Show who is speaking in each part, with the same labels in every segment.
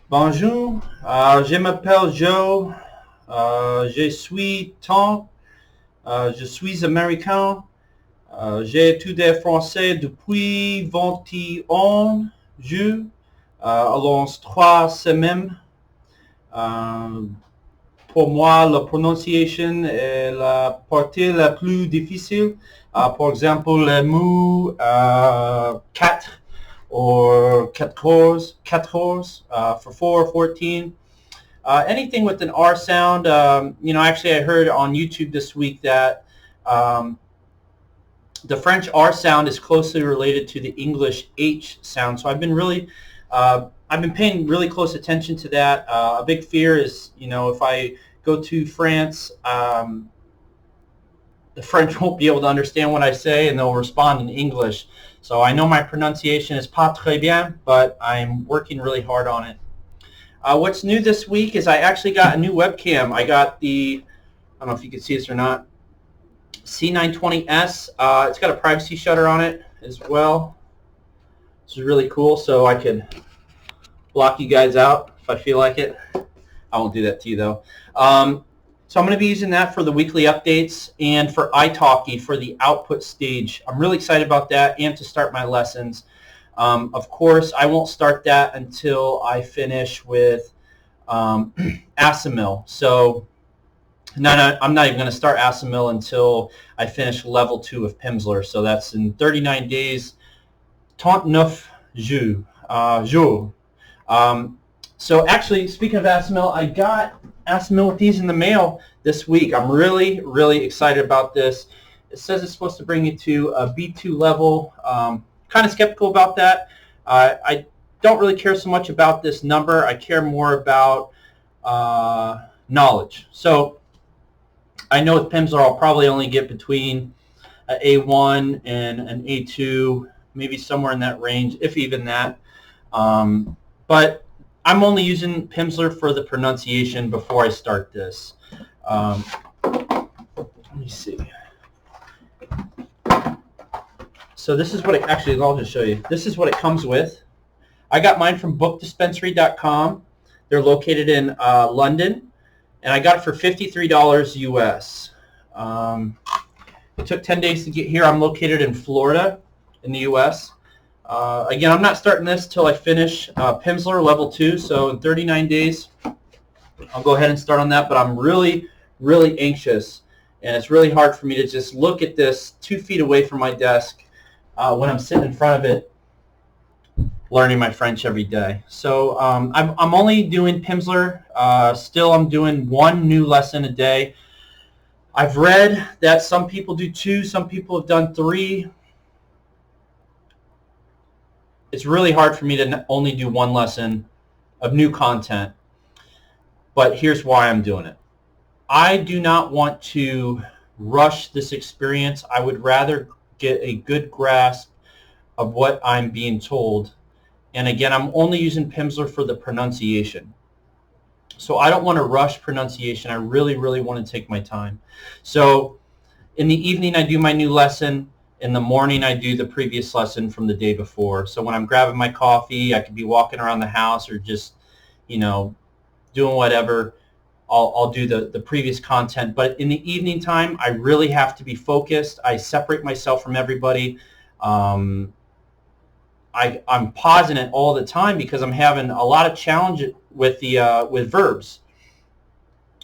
Speaker 1: Bonjour, je m'appelle Joe, je suis Tom, je suis américain, j'ai étudié français depuis 21 jours, alors 3 semaines. Euh, pour moi, la prononciation est la partie la plus difficile. Par exemple, le mot 4 or 14, for 4, 14. Anything with an R sound. Actually, I heard on YouTube this week that um, the French R sound is closely related to the English H sound. So I've been paying really close attention to that. A big fear is, if I go to France, the French won't be able to understand what I say, and they'll respond in English. So I know my pronunciation is pas très bien, but I'm working really hard on it. What's new this week is I actually got a new webcam. I got I don't know if you can see this or not, C920S. It's got a privacy shutter on it as well. This is really cool, so I can block you guys out if I feel like it. I won't do that to you, though. So I'm going to be using that for the weekly updates and for italki for the output stage. I'm really excited about that and to start my lessons. Of course, I won't start that until I finish with Asimil. So I'm not even going to start Asimil until I finish level 2 of Pimsleur. So that's in 39 days, 39 jours. So actually, speaking of Asimil, I got Asimil with these in the mail this week. I'm really, really excited about this. It says it's supposed to bring you to a B2 level. Kind of skeptical about that. I don't really care so much about this number. I care more about knowledge. So I know with Pimsleur I'll probably only get between an A1 and an A2, maybe somewhere in that range, if even that. But I'm only using Pimsleur for the pronunciation before I start this. Let me see. So this is what I'll just show you. This is what it comes with. I got mine from bookdispensary.com. They're located in London, and I got it for $53 US. It took 10 days to get here. I'm located in Florida in the US. Again, I'm not starting this till I finish Pimsleur level 2, so in 39 days I'll go ahead and start on that, but I'm really, really anxious, and it's really hard for me to just look at this 2 feet away from my desk when I'm sitting in front of it learning my French every day. So I'm only doing Pimsleur. Still, I'm doing 1 new lesson a day. I've read that some people do 2, some people have done 3. It's really hard for me to only do 1 lesson of new content, but here's why I'm doing it. I do not want to rush this experience. I would rather get a good grasp of what I'm being told. And again, I'm only using Pimsleur for the pronunciation. So I don't want to rush pronunciation. I really, really want to take my time. So in the evening, I do my new lesson. In the morning, I do the previous lesson from the day before. So when I'm grabbing my coffee, I could be walking around the house or just, doing whatever. I'll do the previous content. But in the evening time, I really have to be focused. I separate myself from everybody. I'm pausing it all the time because I'm having a lot of challenge with with verbs.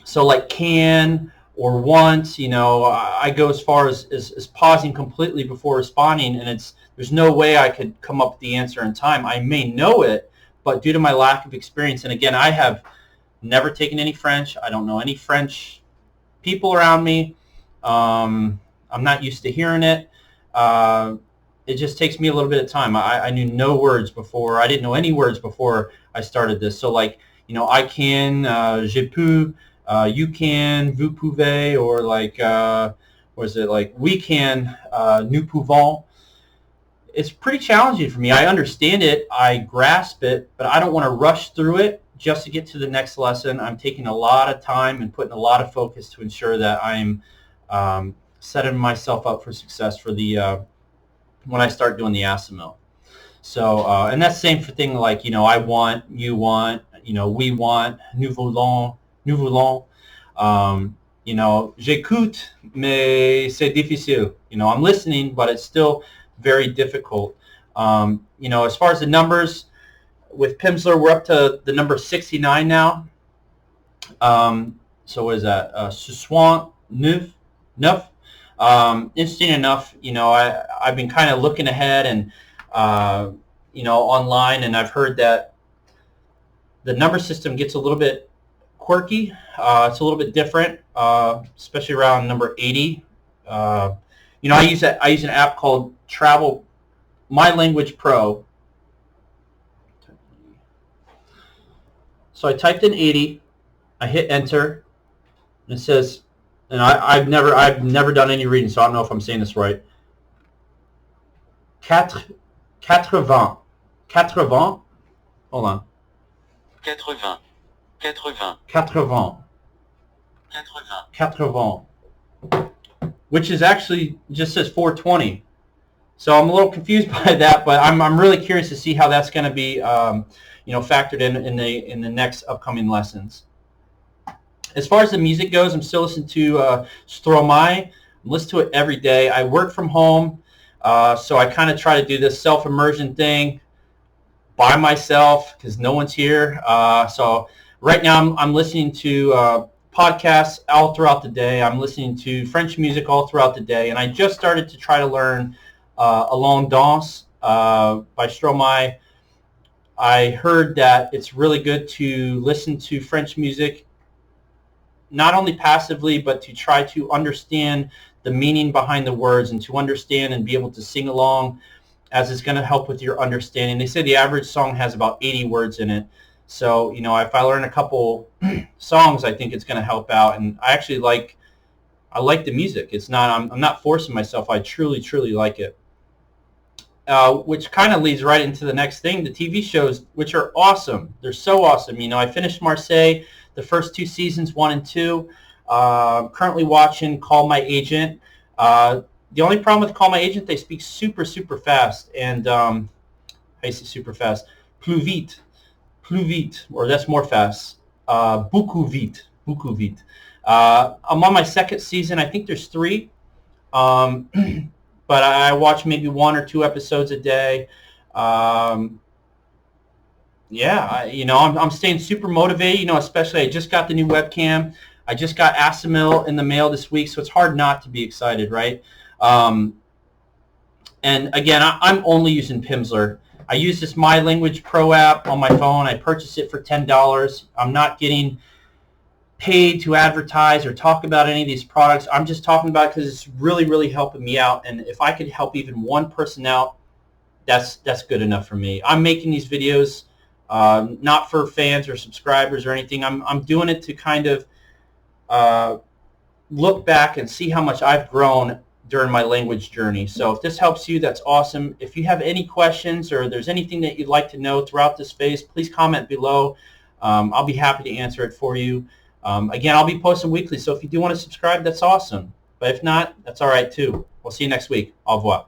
Speaker 1: So like can or want, I go as far as pausing completely before responding, and there's no way I could come up with the answer in time. I may know it, but due to my lack of experience, and again, I have never taken any French. I don't know any French people around me. I'm not used to hearing it. It just takes me a little bit of time. I knew no words before. I didn't know any words before I started this. So like, I can, je peux, you can, vous pouvez, or like, what is it, like we can, nous pouvons. It's pretty challenging for me. I understand it. I grasp it, but I don't want to rush through it just to get to the next lesson. I'm taking a lot of time and putting a lot of focus to ensure that I'm setting myself up for success for the when I start doing the Asimil. So, and that's the same for thing like, I want, you want, you know, we want, nous voulons, nous voulons. You know, j'écoute, mais c'est difficile. You know, I'm listening, but it's still very difficult. You know, as far as the numbers, with Pimsleur, we're up to the number 69 now. So what is that? Neuf. Interesting enough, you know, I've been kind of looking ahead and, you know, online, and I've heard that the number system gets a little bit quirky. It's a little bit different, especially around number 80. You know, I use an app called My Language Pro. So I typed in 80, I hit enter, and it says, and I've never done any reading, so I don't know if I'm saying this right. 80. Hold on. 80. Which is actually just says 420. So I'm a little confused by that, but I'm really curious to see how that's going to be, you know, factored in the next upcoming lessons. As far as the music goes, I'm still listening to Stromae. I listen to it every day. I work from home, so I kind of try to do this self-immersion thing by myself because no one's here. So right now I'm listening to podcasts all throughout the day. I'm listening to French music all throughout the day, and I just started to try to learn Allons Danse by Stromae. I heard that it's really good to listen to French music not only passively, but to try to understand the meaning behind the words and to understand and be able to sing along, as it's going to help with your understanding. They say the average song has about 80 words in it. So, you know, if I learn a couple songs, I think it's going to help out. And I actually like the music. It's not, I'm not forcing myself. I truly, truly like it. Which kind of leads right into the next thing, the TV shows, which are awesome. They're so awesome. You know, I finished Marseille, the first 2 seasons, 1 and 2. Currently watching Call My Agent. The only problem with Call My Agent, they speak super, super fast. And I say super fast. Plus vite, or that's more fast. Beaucoup vite. I'm on my 2nd season. I think there's 3. But I watch maybe 1 or 2 episodes a day. Yeah, you know, I'm staying super motivated. You know, especially I just got the new webcam. I just got Asimil in the mail this week, so it's hard not to be excited, right? And again, I'm only using Pimsleur. I use this My Language Pro app on my phone. I purchased it for $10. I'm not getting paid to advertise or talk about any of these products. I'm just talking about it because it's really, really helping me out. And if I could help even one person out, that's good enough for me. I'm making these videos not for fans or subscribers or anything. I'm doing it to kind of look back and see how much I've grown during my language journey. So if this helps you, that's awesome. If you have any questions or there's anything that you'd like to know throughout this phase, please comment below. I'll be happy to answer it for you. Again, I'll be posting weekly, so if you do want to subscribe, that's awesome. But if not, that's all right too. We'll see you next week. Au revoir.